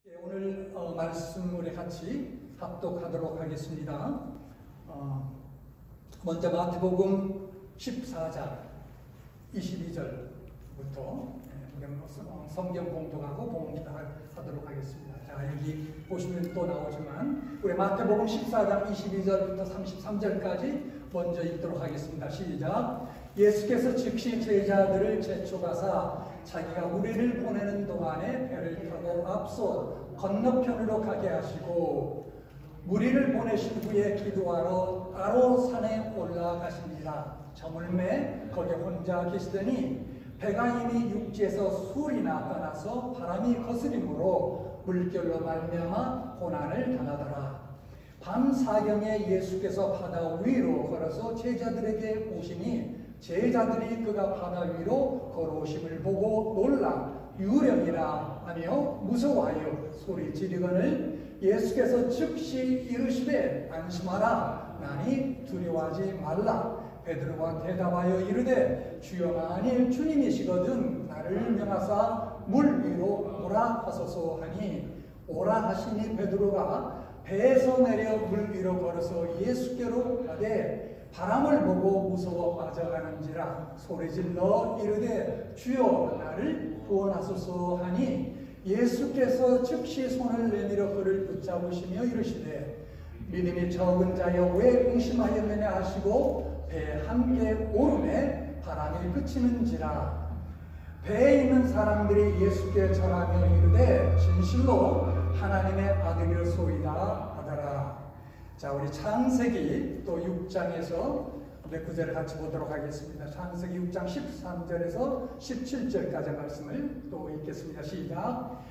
오늘 말씀 우리 같이 합독하도록 하겠습니다. 먼저 마태복음 14장 22절부터 성경 봉독하고 봉기도 하도록 하겠습니다. 자, 여기 보시면 또 나오지만 우리 마태복음 14장 22절부터 33절까지 먼저 읽도록 하겠습니다. 시작. 예수께서 즉시 제자들을 제초가사 자기가 우리를 보내는 동안에 배를 타고 앞서 건너편으로 가게 하시고 무리를 보내신 후에 기도하러 따로 산에 올라가십니다. 저물매 거기 혼자 계시더니 배가 이미 육지에서 술이나 떠나서 바람이 거스림으로 물결로 말미암아 고난을 당하더라. 밤 사경에 예수께서 바다 위로 걸어서 제자들에게 오시니 제자들이 그가 바다 위로 걸어오심을 보고 놀라 유령이라 하며 무서워하여 소리 지르거늘 예수께서 즉시 이르시되 안심하라 나니 두려워하지 말라. 베드로가 대답하여 이르되 주여 만일 주님이시거든 나를 명하사 물 위로 오라 하소서 하니 오라 하시니 베드로가 배에서 내려 물 위로 걸어서 예수께로 가되 바람을 보고 무서워 빠져가는지라 소리질러 이르되 주여 나를 구원하소서 하니 예수께서 즉시 손을 내밀어 그를 붙잡으시며 이르시되 믿음이 적은 자여 왜 의심하였느냐 하시고 배에 함께 오름에 바람이 그치는지라. 배에 있는 사람들이 예수께 전하며 이르되 진실로 하나님의 아들이로소이다 하더라. 자, 우리 창세기 또 6장에서 구절을 같이 보도록 하겠습니다. 창세기 6장 13절에서 17절까지 말씀을 또 읽겠습니다. 시작.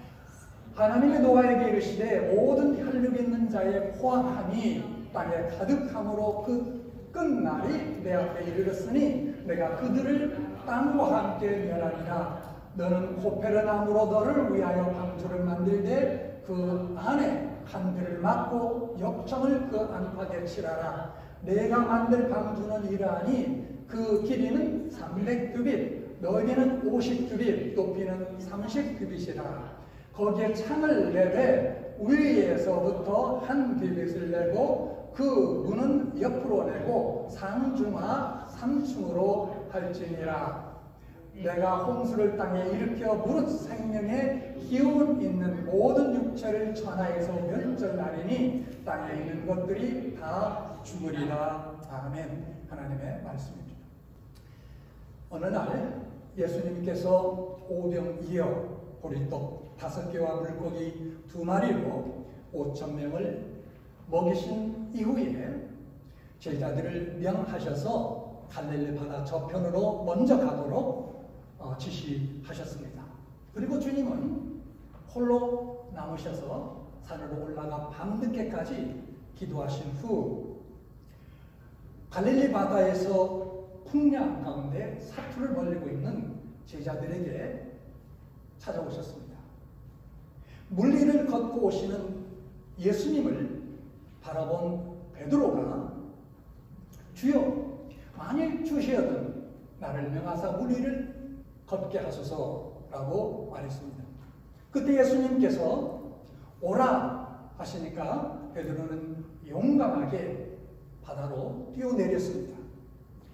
하나님의 노아에게 이르시되 모든 혈육 있는 자의 포함함이 땅에 가득함으로 그 끝날이 내 앞에 이르렀으니 내가 그들을 땅과 함께 멸하리라. 너는 고페르나무로 너를 위하여 방주를 만들되 그 안에 한들을 막고 역청을 그 안팎에 칠하라. 내가 만들 방주는 이러하니 그 길이는 300규빗 너희는 50규빗 높이는 30규빗이라. 거기에 창을 내되 위에서부터 한 규빗을 내고 그 문은 옆으로 내고 상중하 3층으로 할지니라. 내가 홍수를 땅에 일으켜 무릇 생명의 기운 있는 모든 육체를 천하에서 멸절하리니 땅에 있는 것들이 다 죽으리라. 아멘. 하나님의 말씀입니다. 어느 날 예수님께서 오병 이어 보리떡 5개와 물고기 2마리로 5,000명을 먹이신 이후에 제자들을 명하셔서 갈릴리 바다 저편으로 먼저 가도록 지시하셨습니다. 그리고 주님은 홀로 남으셔서 산으로 올라가 밤늦게까지 기도하신 후 갈릴리 바다에서 풍랑 가운데 사투를 벌이고 있는 제자들에게 찾아오셨습니다. 물 위를 걷고 오시는 예수님을 바라본 베드로가 주여 만일 주시어든 나를 명하사 물 위를 걷게 하소서라고 말했습니다. 그때 예수님께서 오라 하시니까 베드로는 용감하게 바다로 뛰어내렸습니다.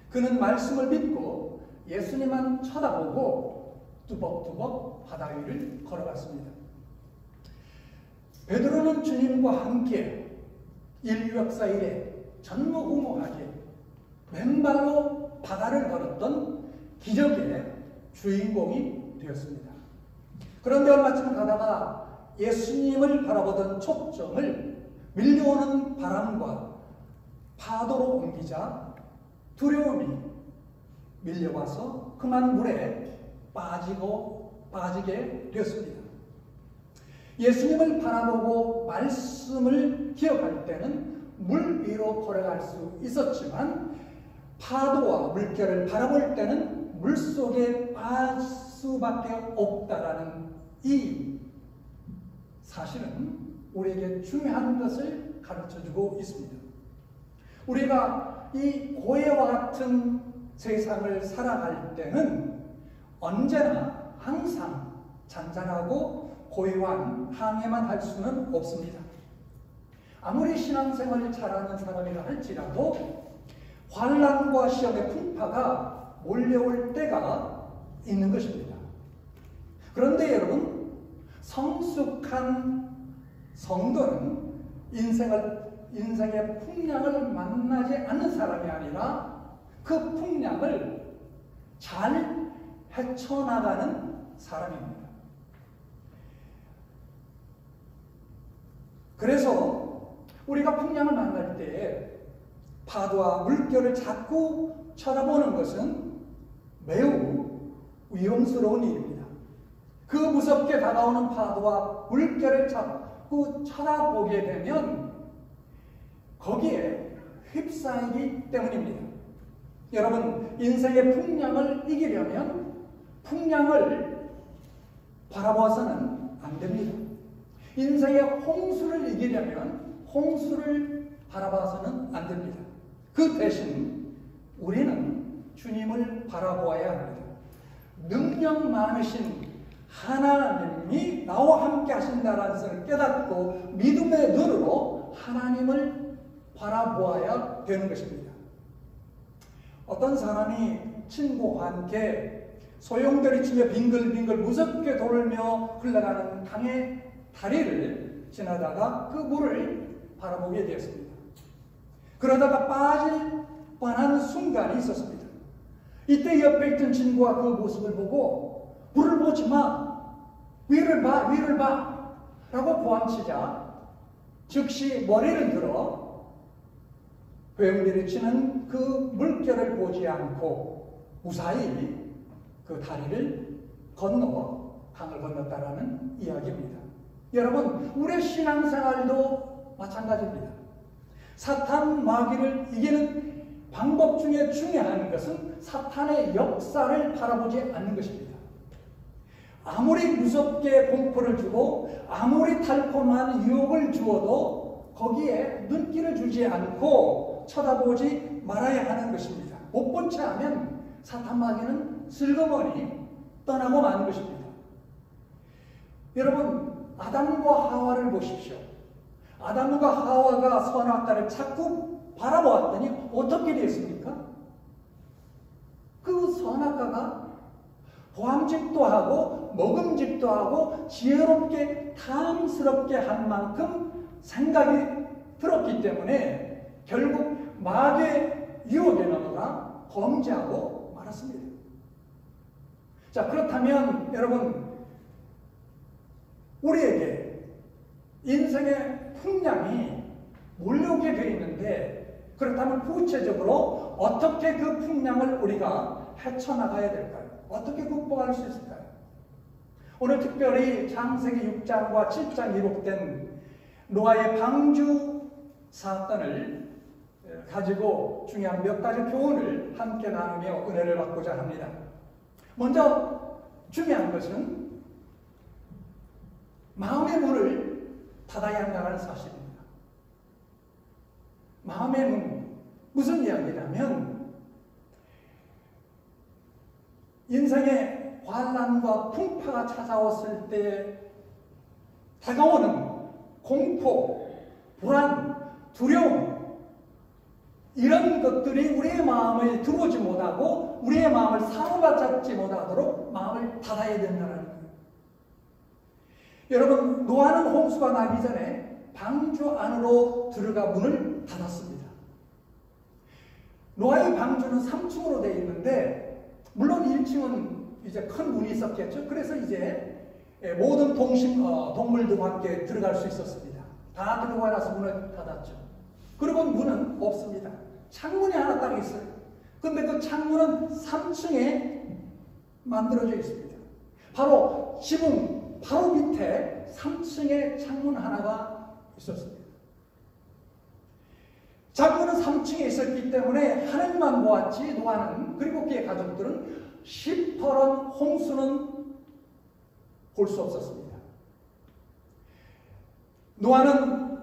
그는 말씀을 믿고 예수님만 쳐다보고 뚜벅뚜벅 바다 위를 걸어갔습니다. 베드로는 주님과 함께 인류 역사 이래 전무후무하게 맨발로 바다를 걸었던 기적의 주인공이 되었습니다. 그런데 얼마쯤 가다가 예수님을 바라보던 초점을 밀려오는 바람과 파도로 옮기자 두려움이 밀려와서 그만 물에 빠지게 되었습니다. 예수님을 바라보고 말씀을 기억할 때는 물 위로 걸어갈 수 있었지만 파도와 물결을 바라볼 때는 물 속에 빠질 수밖에 없다라는 이 사실은 우리에게 중요한 것을 가르쳐주고 있습니다. 우리가 이 고해와 같은 세상을 살아갈 때는 언제나 항상 잔잔하고 고요한 항해만 할 수는 없습니다. 아무리 신앙생활을 잘하는 사람이라 할지라도 환난과 시험의 풍파가 몰려올 때가 있는 것입니다. 그런데 여러분, 성숙한 성도는 인생의 풍랑을 만나지 않는 사람이 아니라 그 풍랑을 잘 헤쳐나가는 사람입니다. 그래서 우리가 풍랑을 만날 때 파도와 물결을 자꾸 쳐다보는 것은 매우 위험스러운 일입니다. 그 무섭게 다가오는 파도와 물결을 자꾸 쳐다보게 되면 거기에 휩싸이기 때문입니다. 여러분, 인생의 풍랑을 이기려면 풍랑을 바라봐서는 안 됩니다. 인생의 홍수를 이기려면 홍수를 바라봐서는 안 됩니다. 그 대신 우리는 주님을 바라보아야 합니다. 능력 많으신 하나님이 나와 함께 하신다는 것을 깨닫고 믿음의 눈으로 하나님을 바라보아야 되는 것입니다. 어떤 사람이 친구와 함께 소용돌이치며 빙글빙글 무섭게 돌며 흘러가는 강의 다리를 지나다가 그 물을 바라보게 되었습니다. 그러다가 빠질 뻔한 순간이 있었습니다. 이때 옆에 있던 친구가 그 모습을 보고 물을 보지 마, 위를 봐 라고 고함치자 즉시 머리를 들어 회음비를 그 물결을 보지 않고 무사히 그 다리를 건너 강을 건넜다라는 이야기입니다. 여러분, 우리의 신앙생활도 마찬가지입니다. 사탄 마귀를 이기는 방법 중에 중요한 것은 사탄의 역사를 바라보지 않는 것입니다. 아무리 무섭게 공포를 주고 아무리 달콤한 유혹을 주어도 거기에 눈길을 주지 않고 쳐다보지 말아야 하는 것입니다. 못 본 채 하면 사탄 마귀는 슬그머니 떠나고 마는 것입니다. 여러분, 아담과 하와를 보십시오. 아담과 하와가 선악과를 자꾸 바라보았더니 어떻게 되었습니까? 그 선악과가 보암직도 하고 먹음직도 하고 지혜롭게 탐스럽게 한 만큼 생각이 들었기 때문에 결국 마귀의 유혹에 넘어가 범죄하고 말았습니다. 자, 그렇다면 여러분, 우리에게 인생의 풍랑이 몰려오게 되어 있는데 그렇다면 구체적으로 어떻게 그 풍랑을 우리가 헤쳐나가야 될까요? 어떻게 극복할 수 있을까요? 오늘 특별히 창세기 6장과 7장 기록된 노아의 방주 사건을 가지고 중요한 몇 가지 교훈을 함께 나누며 은혜를 받고자 합니다. 먼저 중요한 것은 마음의 문을 닫아야 한다는 사실입니다. 마음의 문, 무슨 이야기냐면 인생의 환난과 풍파가 찾아왔을 때 다가오는 공포, 불안, 두려움, 이런 것들이 우리의 마음에 들어오지 못하고 우리의 마음을 사로잡지 못하도록 마음을 닫아야 된다는 거예요. 여러분, 노아는 홍수가 나기 전에 방주 안으로 들어가 문을 닫았습니다. 노아의 방주는 3층으로 되어 있는데 물론 1층은 이제 큰 문이 있었겠죠. 그래서 이제 모든 동물들과 함께 들어갈 수 있었습니다. 다 들어가 나서 문을 닫았죠. 그리고 문은 없습니다. 창문이 하나 딱 있어요. 근데 그 창문은 3층에 만들어져 있습니다. 바로 지붕 바로 밑에 3층에 창문 하나가 있었습니다. 창문은 3층에 있었기 때문에 하늘만 보았지 노아는 그리고 그의 가족들은 시퍼런 홍수는 볼 수 없었습니다. 노아는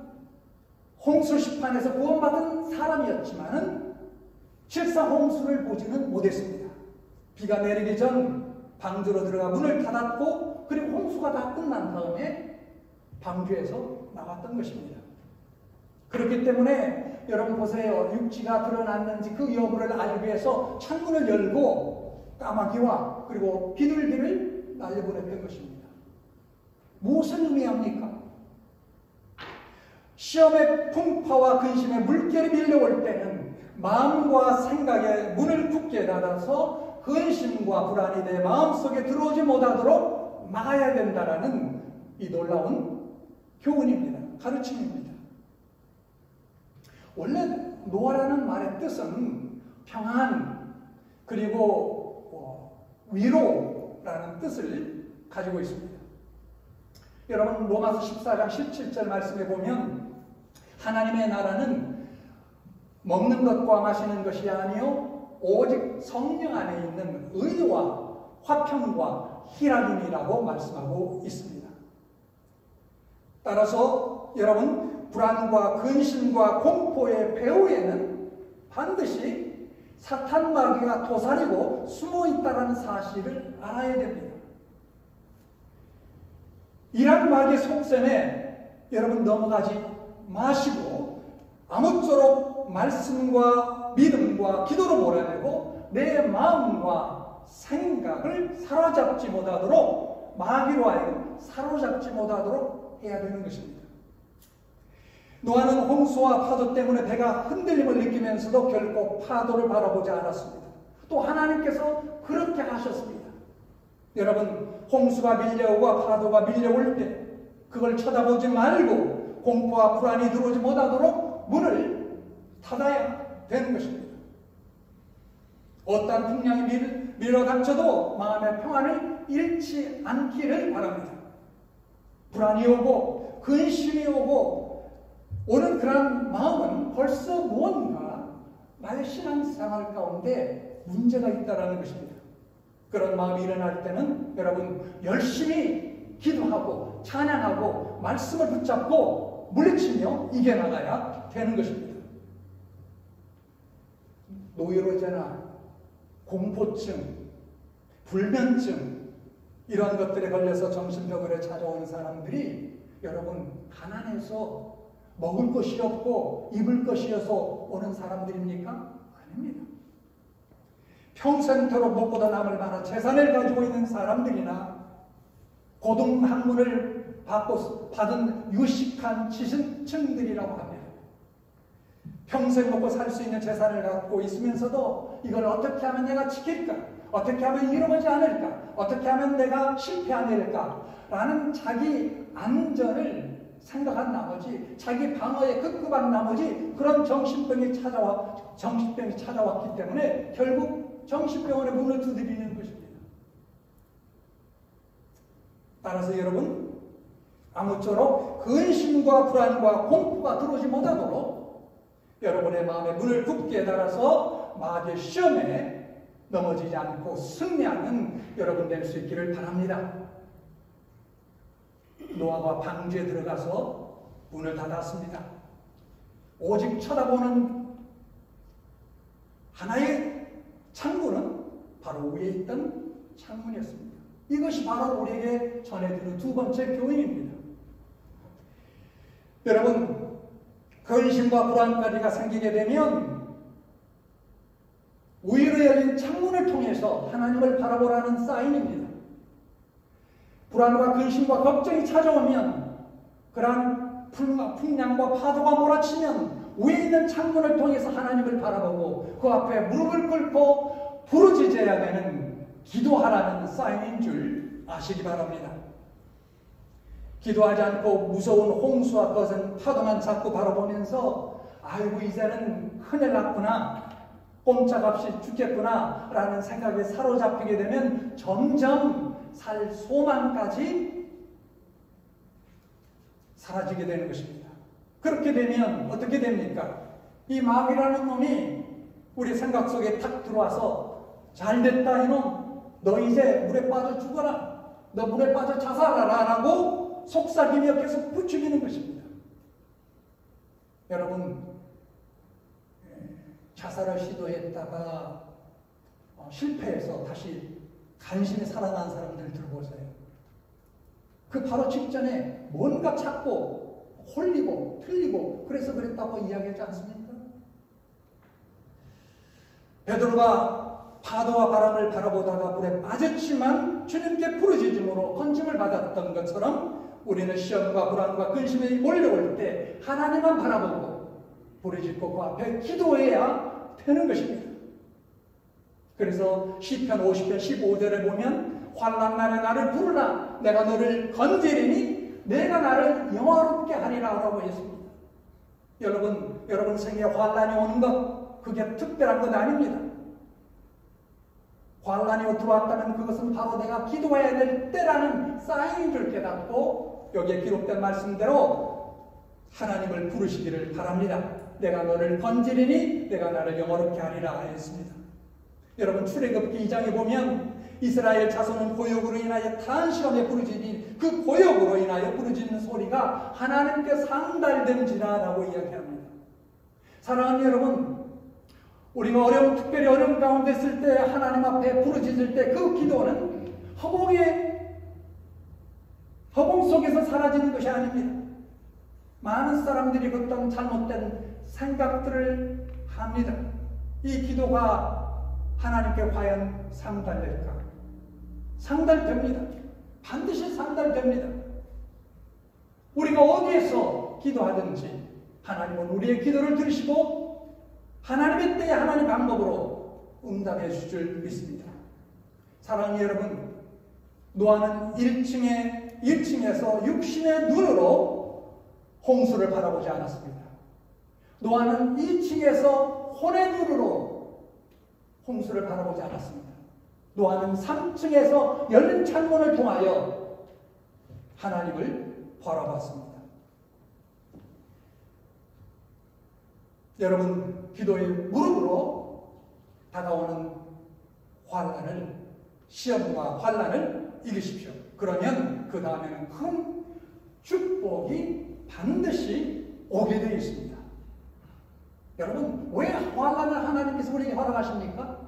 홍수 심판에서 구원받은 사람이었지만은 실상 홍수를 보지는 못했습니다. 비가 내리기 전 방주로 들어가 문을 닫았고 그리고 홍수가 다 끝난 다음에 방주에서 나왔던 것입니다. 그렇기 때문에 여러분 보세요. 육지가 드러났는지 그 여부를 알기 위해서 창문을 열고 까마귀와 그리고 비둘기를 날려보냈던 것입니다. 무엇을 의미합니까? 시험의 풍파와 근심의 물결이 밀려올 때는 마음과 생각에 문을 굳게 닫아서 근심과 불안이 내 마음속에 들어오지 못하도록 막아야 된다라는 이 놀라운 교훈입니다. 가르침입니다. 원래 노아라는 말의 뜻은 평안 그리고 위로라는 뜻을 가지고 있습니다. 여러분 로마서 14장 17절 말씀에 보면 하나님의 나라는 먹는 것과 마시는 것이 아니요 오직 성령 안에 있는 의와 화평과 희락임이라고 말씀하고 있습니다. 따라서 여러분 불안과 근심과 공포의 배후에는 반드시 사탄 마귀가 도사리고 숨어 있다는 사실을 알아야 됩니다. 이런 마귀의 속셈에 여러분 넘어가지 마시고 아무쪼록 말씀과 믿음과 기도로 몰아내고 내 마음과 생각을 사로잡지 못하도록 마귀로 하여금 사로잡지 못하도록 해야 되는 것입니다. 노아는 홍수와 파도 때문에 배가 흔들림을 느끼면서도 결코 파도를 바라보지 않았습니다. 또 하나님께서 그렇게 하셨습니다. 여러분 홍수가 밀려오고 파도가 밀려올 때 그걸 쳐다보지 말고 공포와 불안이 들어오지 못하도록 문을 닫아야 되는 것입니다. 어떠한 풍랑이 밀어닥쳐도 마음의 평안을 잃지 않기를 바랍니다. 불안이 오고 근심이 오고 오는 그런 마음은 벌써 무언가 나의 신앙생활 가운데 문제가 있다는 것입니다. 그런 마음이 일어날 때는 여러분 열심히 기도하고 찬양하고 말씀을 붙잡고 물리치며 이겨나가야 되는 것입니다. 노이로제나 공포증, 불면증 이런 것들에 걸려서 정신병원에 찾아오는 사람들이 여러분 가난해서 먹을 것이 없고 입을 것이 없어서 오는 사람들입니까? 아닙니다. 평생토록 먹고도 남을 만한 재산을 가지고 있는 사람들이나 고등학문을 받은 유식한 지식층들이라고 합니다. 평생 먹고 살 수 있는 재산을 갖고 있으면서도 이걸 어떻게 하면 내가 지킬까? 어떻게 하면 잃어버리지 않을까? 어떻게 하면 내가 실패 안 될까? 라는 자기 안전을 생각한 나머지 자기 방어에 급급한 나머지 그런 정신병이 찾아왔기 때문에 결국 정신병원에 문을 두드리는 것입니다. 따라서 여러분 아무쪼록 근심과 불안과 공포가 들어오지 못하도록 여러분의 마음에 문을 굳게 달아서 마귀의 시험에 넘어지지 않고 승리하는 여러분 될 수 있기를 바랍니다. 노아가 방주에 들어가서 문을 닫았습니다. 오직 쳐다보는 하나의 창문은 바로 위에 있던 창문이었습니다. 이것이 바로 우리에게 전해드리는 두 번째 교훈입니다. 여러분 근심과 불안까지가 생기게 되면 위로 열린 창문을 통해서 하나님을 바라보라는 사인입니다. 불안과 근심과 걱정이 찾아오면 그러한 풍랑과 파도가 몰아치면 위에 있는 창문을 통해서 하나님을 바라보고 그 앞에 무릎을 꿇고 부르짖어야 되는 기도하라는 사인인 줄 아시기 바랍니다. 기도하지 않고 무서운 홍수와 거센 파도만 자꾸 바라보면서 아이고 이제는 큰일 났구나 꼼짝없이 죽겠구나 라는 생각에 사로잡히게 되면 점점 살 소망까지 사라지게 되는 것입니다. 그렇게 되면 어떻게 됩니까? 이 마귀라는 놈이 우리 생각 속에 탁 들어와서 잘됐다 이놈 너 이제 물에 빠져 죽어라 너 물에 빠져 자살하라 라고 속삭이며 계속 부추기는 것입니다. 여러분 자살을 시도했다가 실패해서 다시 간신히 살아난 사람들 들어보세요. 그 바로 직전에 뭔가 찾고 홀리고 틀리고 그래서 그랬다고 이야기하지 않습니까? 베드로가 파도와 바람을 바라보다가 물에 빠졌지만 주님께 부르짖음으로 건짐을 받았던 것처럼 우리는 시험과 불안과 근심이 몰려올 때 하나님만 바라보고 부르짖고 그 앞에 기도해야 되는 것입니다. 그래서 시편 50편 15절에 보면 환난 날에 나를 부르라 내가 너를 건지리니 내가 나를 영화롭게 하리라 라고 했습니다. 여러분 생에 환난이 오는 것 그게 특별한 건 아닙니다. 환난이 들어왔다면 그것은 바로 내가 기도해야 될 때라는 사인인 줄 깨닫고 여기에 기록된 말씀대로 하나님을 부르시기를 바랍니다. 내가 너를 건지리니 내가 나를 영화롭게 하리라 했습니다. 여러분 출애굽기 2장에 보면 이스라엘 자손은 고역으로 인하여 탄식하며 부르짖니 그 고역으로 인하여 부르짖는 소리가 하나님께 상달됨지라 라고 이야기합니다. 사랑하는 여러분, 우리가 특별히 어려운 가운데 있을 때 하나님 앞에 부르짖을 때 그 기도는 허공 속에서 사라지는 것이 아닙니다. 많은 사람들이 어떤 잘못된 생각들을 합니다. 이 기도가 하나님께 과연 상달될까? 상달됩니다. 반드시 상달됩니다. 우리가 어디에서 기도하든지 하나님은 우리의 기도를 들으시고 하나님의 때에 하나님의 방법으로 응답해 주실 믿습니다. 사랑하는 여러분, 노아는 1층에서 육신의 눈으로 홍수를 바라보지 않았습니다. 노아는 2층에서 혼의 눈으로 홍수를 바라보지 않았습니다. 노아는 3층에서 열린 창문을 통하여 하나님을 바라봤습니다. 여러분, 기도의 무릎으로 다가오는 시험과 환난을 이기십시오. 그러면 그 다음에는 큰 축복이 반드시 오게 되어 있습니다. 여러분, 왜 환난을 하나님께서 우리에게 허락하십니까?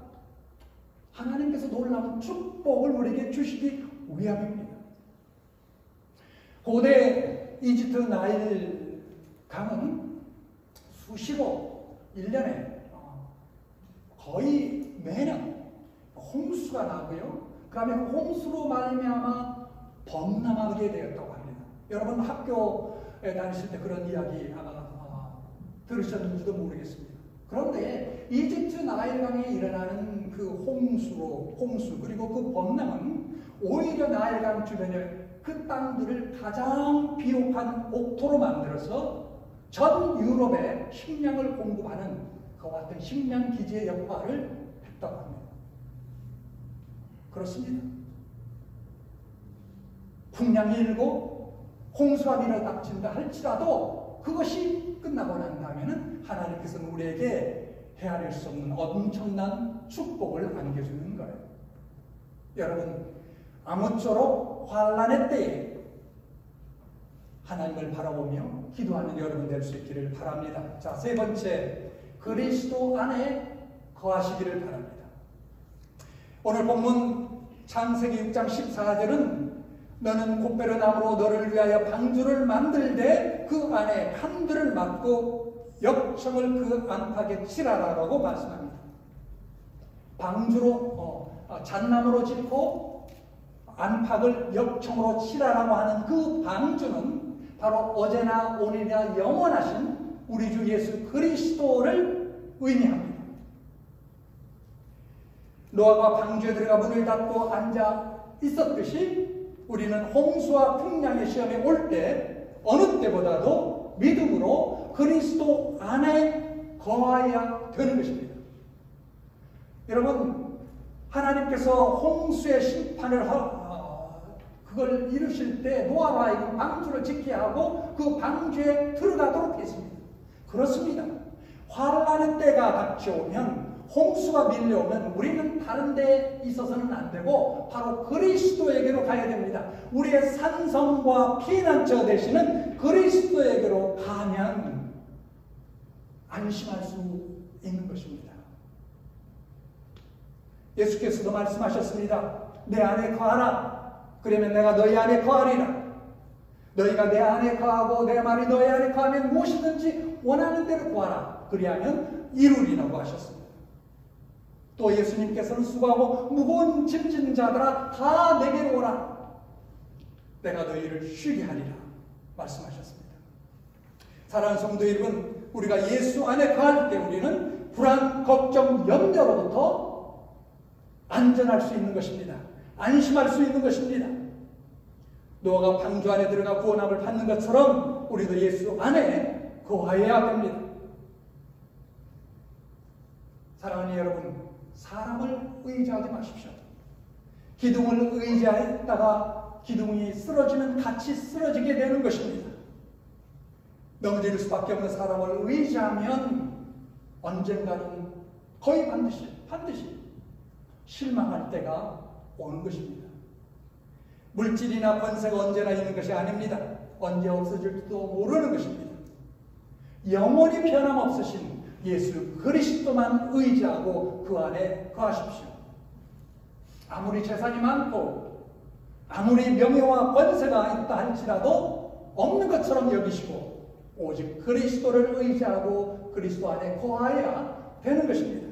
하나님께서 놀라운 축복을 우리에게 주시기 위함입니다. 고대 이집트 나일 강은 수시로 1년에 거의 매년 홍수가 나고요. 그 다음에 홍수로 말미암아 범람하게 되었다고 합니다. 여러분 학교에 다니실 때 그런 이야기 아마 들으셨는지도 모르겠습니다. 그런데 이집트 나일강에 일어나는 그 홍수 그리고 그 범람은 오히려 나일강 주변의 그 땅들을 가장 비옥한 옥토로 만들어서 전 유럽에 식량을 공급하는 그와 같은 식량 기지의 역할을 했다고 합니다. 그렇습니다. 풍랑이 일고 홍수가 밀어닥친다 할지라도 그것이 끝나고 난 다음에는 하나님께서는 우리에게 헤아릴 수 없는 엄청난 축복을 안겨주는 거예요. 여러분, 아무쪼록 환난의 때에 하나님을 바라보며 기도하는 여러분 될 수 있기를 바랍니다. 자, 세 번째, 그리스도 안에 거하시기를 바랍니다. 오늘 본문 창세기 6장 14절은 너는 곱배로 나무로 너를 위하여 방주를 만들되 그 안에 판들을 막고 역청을 그 안팎에 칠하라라고 말씀합니다. 방주로 잣나무로 짓고 안팎을 역청으로 칠하라고 하는 그 방주는 바로 어제나 오늘이나 영원하신 우리 주 예수 그리스도를 의미합니다. 노아가 방주에 들어가 문을 닫고 앉아 있었듯이 우리는 홍수와 풍랑의 시험에 올 때 어느 때보다도 믿음으로 그리스도 안에 거하여야 되는 것입니다. 여러분, 하나님께서 홍수의 심판을 그걸 이루실 때 노아로 하여금 방주를 지켜야 하고 그 방주에 들어가도록 했습니다. 그렇습니다. 환난의 때가 닥쳐오면 홍수가 밀려오면 우리는 다른 데에 있어서는 안 되고 바로 그리스도에게로 가야 됩니다. 우리의 산성과 피난처 되시는 그리스도에게로 가면 안심할 수 있는 것입니다. 예수께서도 말씀하셨습니다. 내 안에 거하라. 그러면 내가 너희 안에 거하리라. 너희가 내 안에 거하고 내 말이 너희 안에 거하면 무엇이든지 원하는 대로 구하라. 그리하면 이루리라고 하셨습니다. 또 예수님께서는 수고하고 무거운 짐진 자들아 다 내게로 오라. 내가 너희를 쉬게 하리라 말씀하셨습니다. 사랑하는 성도 여러분, 우리가 예수 안에 거할 때 우리는 불안, 걱정, 염려로부터 안전할 수 있는 것입니다. 안심할 수 있는 것입니다. 노아가 방주 안에 들어가 구원함을 받는 것처럼 우리도 예수 안에 거하여야 됩니다. 사랑하는 여러분, 사람을 의지하지 마십시오. 기둥을 의지했다가 기둥이 쓰러지면 같이 쓰러지게 되는 것입니다. 넘어질 수밖에 없는 사람을 의지하면 언젠가는 거의 반드시 실망할 때가 오는 것입니다. 물질이나 권세가 언제나 있는 것이 아닙니다. 언제 없어질지도 모르는 것입니다. 영원히 변함없으신 예수 그리스도만 의지하고 그 안에 거하십시오. 아무리 재산이 많고 아무리 명예와 권세가 있다 할지라도 없는 것처럼 여기시고 오직 그리스도를 의지하고 그리스도 안에 거하여야 되는 것입니다.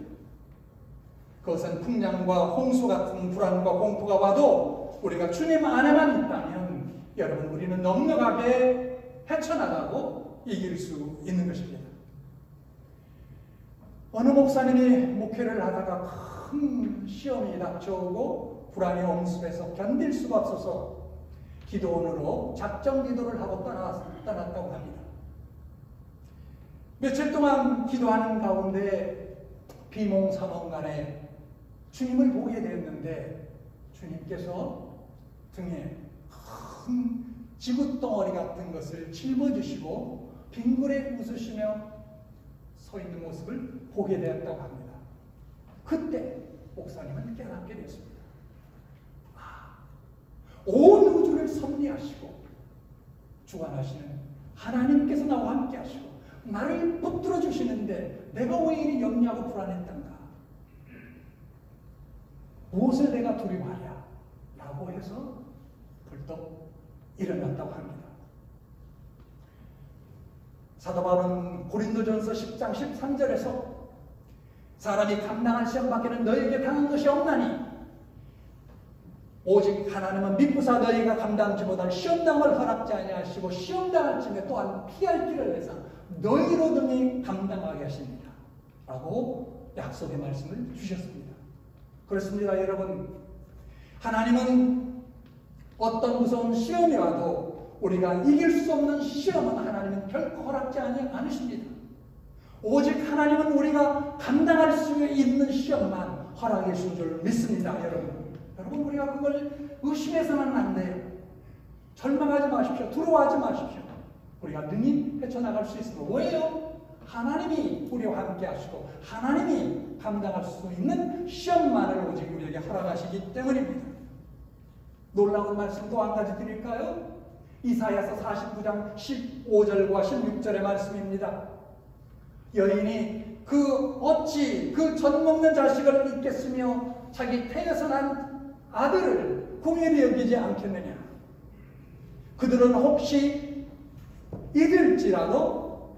그것은 풍랑과 홍수 같은 불안과 공포가 와도 우리가 주님 안에만 있다면 여러분 우리는 넉넉하게 헤쳐나가고 이길 수 있는 것입니다. 어느 목사님이 목회를 하다가 큰 시험이 닥쳐오고 불안의 엄습에서 견딜 수가 없어서 기도원으로 작정 기도를 하고 떠났다고 합니다. 며칠 동안 기도하는 가운데 비몽사몽간에 주님을 보게 되었는데 주님께서 등에 큰 지구덩어리 같은 것을 짊어지시고 빙그레 웃으시며 서 있는 모습을 보게 되었다고 합니다. 그때 목사님은 깨닫게 됐습니다. 온 우주를 섭리하시고 주관하시는 하나님께서 나와 함께 하시고 나를 붙들어 주시는데 내가 왜 이리 염려하고 불안했던가? 무엇을 내가 두려워하랴? 라고 해서 벌떡 일어났다고 합니다. 사도 바울은 고린도전서 10장 13절에서 사람이 감당한 시험 밖에는 너희에게 당한 것이 없나니 오직 하나님은 믿고사 너희가 감당치 못할 시험당을 허락지 아니하시고 시험당할 쯤에 또한 피할 길을 내사 너희로 등이 감당하게 하십니다. 라고 약속의 말씀을 주셨습니다. 그렇습니다, 여러분. 하나님은 어떤 무서운 시험이 와도 우리가 이길 수 없는 시험은 하나님은 결코 허락지 않으십니다. 오직 하나님은 우리가 감당할 수 있는 시험만 허락해 주신 줄 믿습니다, 여러분. 여러분, 우리가 그걸 의심해서는 안 돼요. 절망하지 마십시오. 두려워하지 마십시오. 우리가 능히 헤쳐나갈 수 있습니다. 왜요? 하나님이 우리와 함께 하시고 하나님이 감당할 수 있는 시험만을 오직 우리에게 허락하시기 때문입니다. 놀라운 말씀 또 한 가지 드릴까요? 이사야서 49장 15절과 16절의 말씀입니다. 여인이 어찌 그 젖먹는 자식을 잊겠으며 자기 태에서 난 아들을 궁일이 여기지 않겠느냐. 그들은 혹시 잊을지라도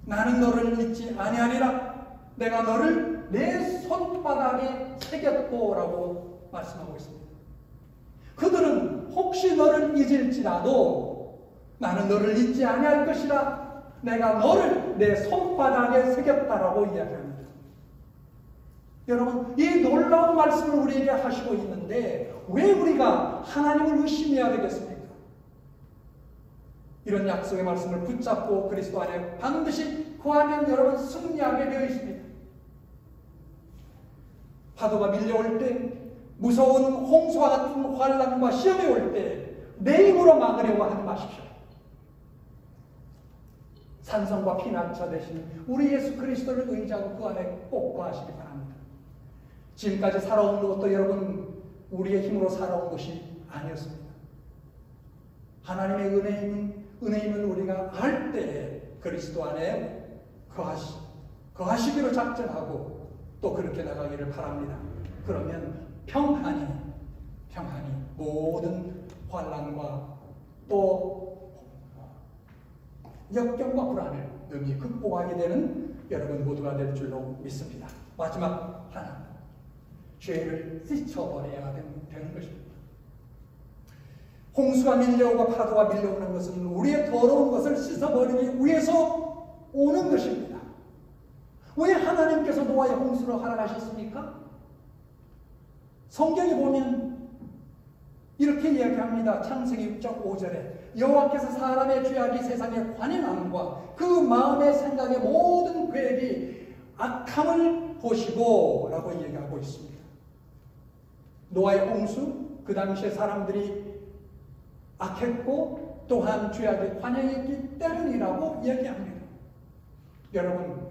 나는 너를 잊지 아니하리라. 내가 너를 내 손바닥에 새겼고라고 말씀하고 있습니다. 그들은 혹시 너를 잊을지라도 나는 너를 잊지 아니할 것이라. 내가 너를 내 손바닥에 새겼다라고 이야기합니다. 여러분, 이 놀라운 말씀을 우리에게 하시고 있는데 왜 우리가 하나님을 의심해야 되겠습니까? 이런 약속의 말씀을 붙잡고 그리스도 안에 반드시 거하면 여러분 승리하게 되어 있습니다. 파도가 밀려올 때, 무서운 홍수와 같은 환란과 시험이 올 때 내 힘으로 막으려고 하지 마십시오. 산성과 피난처 대신 우리 예수 그리스도를 의지하고 그 안에 꼭 거하시기 바랍니다. 지금까지 살아온 것도 여러분 우리의 힘으로 살아온 것이 아니었습니다. 하나님의 은혜임을 우리가 알 때에 그리스도 안에 거하시기로 작정하고 또 그렇게 나가기를 바랍니다. 그러면 평안히 모든 환난과 또 역경과 불안을 능히 극복하게 되는 여러분 모두가 될 줄로 믿습니다. 마지막 하나, 죄를 씻어버려야 되는 것입니다. 홍수가 밀려오고 파도가 밀려오는 것은 우리의 더러운 것을 씻어버리기 위해서 오는 것입니다. 왜 하나님께서 노아의 홍수를 허락하셨습니까? 성경에 보면 이렇게 이야기합니다. 창세기 6장 5절에 여호와께서 사람의 죄악이 세상에 관영함과 그 마음의 생각의 모든 계획이 악함을 보시고 라고 얘기하고 있습니다. 노아의 홍수, 그 당시에 사람들이 악했고 또한 죄악에 관영했기 때문이라고 이야기합니다. 여러분,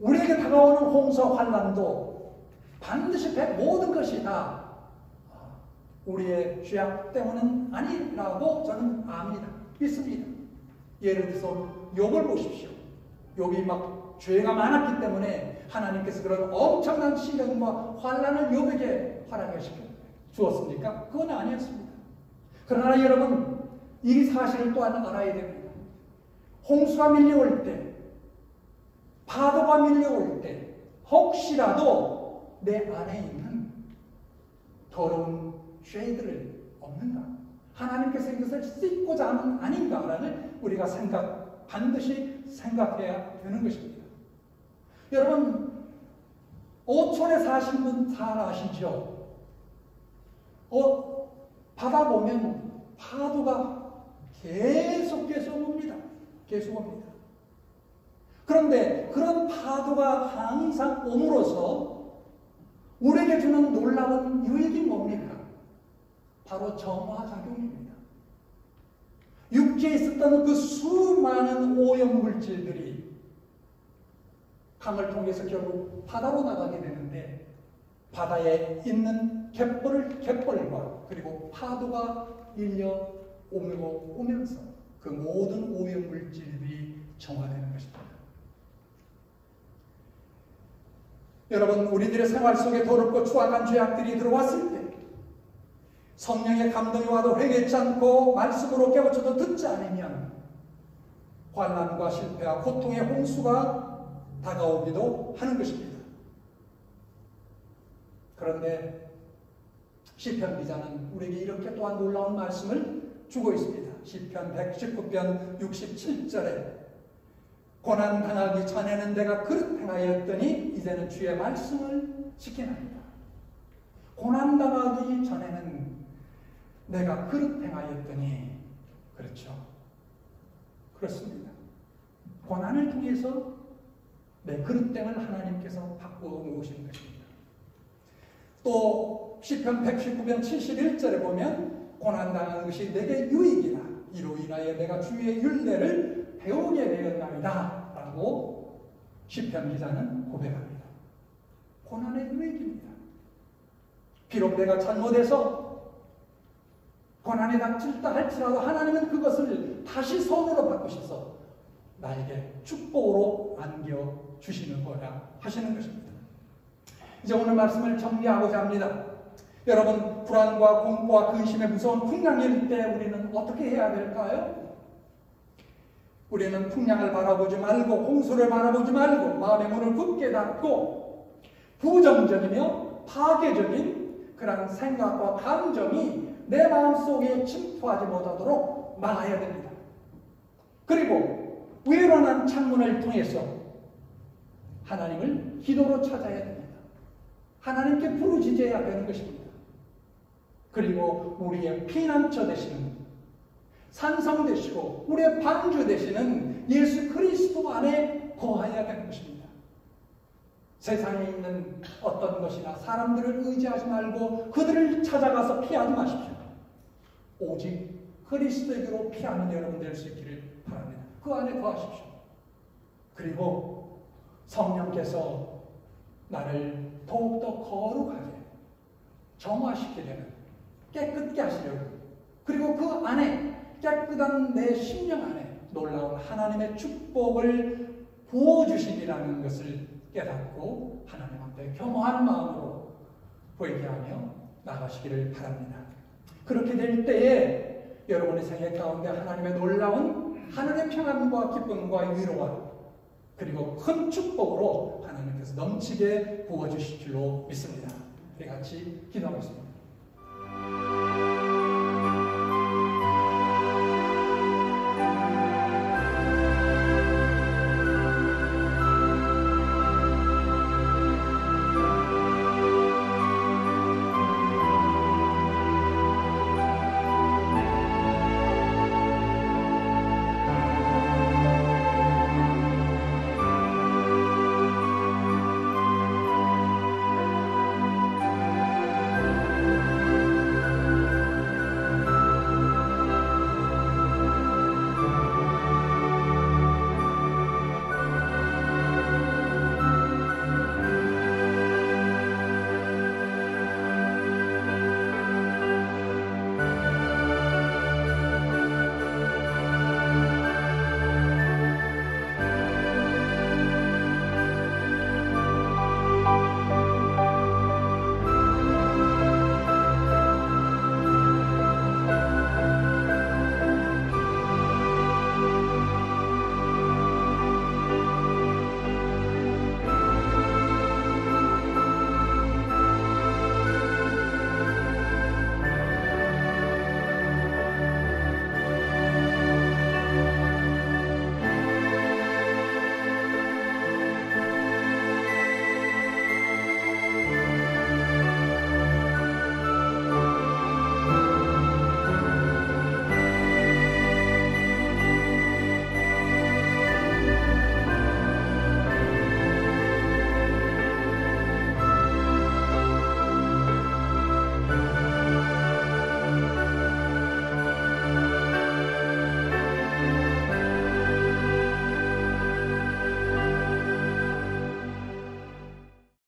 우리에게 다가오는 홍수와 환난도 반드시 모든 것이 다 우리의 죄악 때문은 아니라고 저는 압니다. 믿습니다. 예를 들어서 욥을 보십시오. 욥이 막 죄가 많았기 때문에 하나님께서 그런 엄청난 시련과 환난을 욥에게 허락해 주었습니까? 그건 아니었습니다. 그러나 여러분, 이 사실을 또한 알아야 됩니다. 홍수가 밀려올 때, 파도가 밀려올 때 혹시라도 내 안에 있는 더러운 죄들을 없는가? 하나님께서 이것을 씻고자 하는 아닌가라는 우리가 반드시 생각해야 되는 것입니다. 여러분, 어촌에 사신 분 잘 아시죠? 바다 보면 파도가 계속 옵니다. 계속 옵니다. 그런데 그런 파도가 항상 옴으로써 우리에게 주는 놀라운 유익이 뭡니까? 바로 정화작용입니다. 육지에 있었던 그 수많은 오염물질들이 강을 통해서 결국 바다로 나가게 되는데 바다에 있는 갯벌과 그리고 파도가 밀려 오면서 그 모든 오염물질들이 정화되는 것입니다. 여러분, 우리들의 생활 속에 더럽고 추악한 죄악들이 들어왔을 때 성령의 감동이 와도 회개치 않고 말씀으로 깨우쳐도 듣지 않으면 환난과 실패와 고통의 홍수가 다가오기도 하는 것입니다. 그런데 시편 기자는 우리에게 이렇게 또한 놀라운 말씀을 주고 있습니다. 시편 119편 67절에 고난당하기 전에는 내가 그릇 행하였더니 이제는 주의 말씀을 지키나이다. 고난당하기 전에는 내가 그릇 행하였더니, 그렇죠. 그렇습니다. 고난을 통해서 내 그릇됨을 하나님께서 바꾸어 놓으시는 것입니다. 또 시편 119편 71절에 보면 고난당하는 것이 내게 유익이라 이로 인하여 내가 주의 율례를 배우게 되었나이다 라고 시편 기자는 고백합니다. 고난의 유익입니다. 비록 내가 잘못해서 고난에 닥칠다 할지라도 하나님은 그것을 다시 선으로 바꾸셔서 나에게 축복으로 안겨주시는 거라 하시는 것입니다. 이제 오늘 말씀을 정리하고자 합니다. 여러분, 불안과 공포와 근심의 무서운 풍랑일 때 우리는 어떻게 해야 될까요? 우리는 풍랑을 바라보지 말고 홍수를 바라보지 말고 마음의 문을 굳게 닫고 부정적이며 파괴적인 그런 생각과 감정이 내 마음속에 침투하지 못하도록 막아야 됩니다. 그리고 외로운 창문을 통해서 하나님을 기도로 찾아야 됩니다. 하나님께 부르짖어야 되는 것입니다. 그리고 우리의 피난처 되시는, 산성 되시고 우리의 방주 되시는 예수 그리스도 안에 거하여야 되는 것입니다. 세상에 있는 어떤 것이나 사람들을 의지하지 말고 그들을 찾아가서 피하지 마십시오. 오직 그리스도에게로 피하는 여러분 될 수 있기를 바랍니다. 그 안에 거하십시오. 그리고 성령께서 나를 더욱더 거룩하게 정화시키게 되는, 깨끗게 하시려고, 그리고 그 안에 깨끗한 내 심령 안에 놀라운 하나님의 축복을 부어주시리라는 것을 깨닫고 하나님 앞에 겸허한 마음으로 회개하며 나가시기를 바랍니다. 그렇게 될 때에 여러분의 생애 가운데 하나님의 놀라운 하늘의 평안과 기쁨과 위로와 그리고 큰 축복으로 하나님께서 넘치게 부어주실 줄로 믿습니다. 우리 같이 기도하겠습니다.